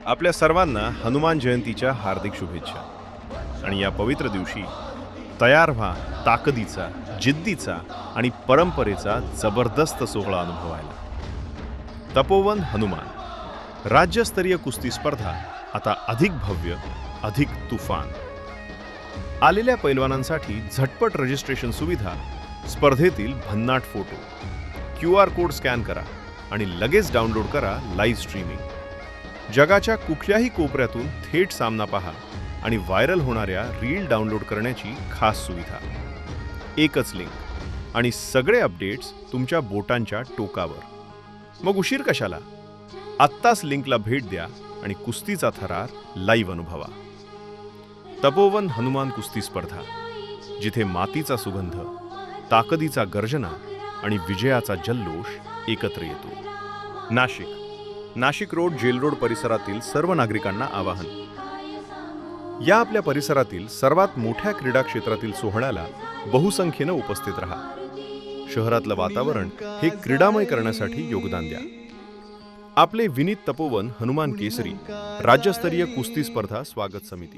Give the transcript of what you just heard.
आपल्या सर्वांना हनुमान जयंतीच्या हार्दिक शुभेच्छा। आणि या पवित्र दिवशी तयार व्हा ताकदीचा, जिद्दीचा आणि परंपरेचा जबरदस्त सोहळा अनुभवायला। तपोवन हनुमान राज्यस्तरीय कुस्ती स्पर्धा आता अधिक भव्य, अधिक तुफान। आलेल्या पैलवानांसाठी झटपट रजिस्ट्रेशन सुविधा, स्पर्धेतील भन्नाट फोटो, QR कोड स्कॅन करा आणि लगेच डाउनलोड करा लाईव्ह स्ट्रीमिंग। जगाच्या कुठल्याही कोपऱ्यातून थेट सामना पहा आणि व्हायरल होणाऱ्या रील डाउनलोड करण्याची खास सुविधा। एकच लिंक आणि सगळे अपडेट्स तुमच्या बोटांच्या टोकावर। मग उशीर कशाला? आत्ताच लिंकला भेट द्या आणि कुस्तीचा थरार लाईव्ह अनुभवा। तपोवन हनुमान कुस्ती स्पर्धा, जिथे मातीचा सुगंध, ताकदीचा गर्जना आणि विजयाचा जल्लोष एकत्र येतो। नाशिक रोड, जेल रोड परिसरातील सर्व नागरिकांना आवाहन। या आपल्या परिसरातील सर्वात मोठ्या क्रीडा क्षेत्रातील सोहळ्याला बहुसंख्येने उपस्थित राहा। शहरातलं वातावरण हे क्रीडामय करण्यासाठी योगदान द्या। आपले विनीत तपोवन हनुमान केसरी राज्यस्तरीय कुस्ती स्पर्धा स्वागत समिती।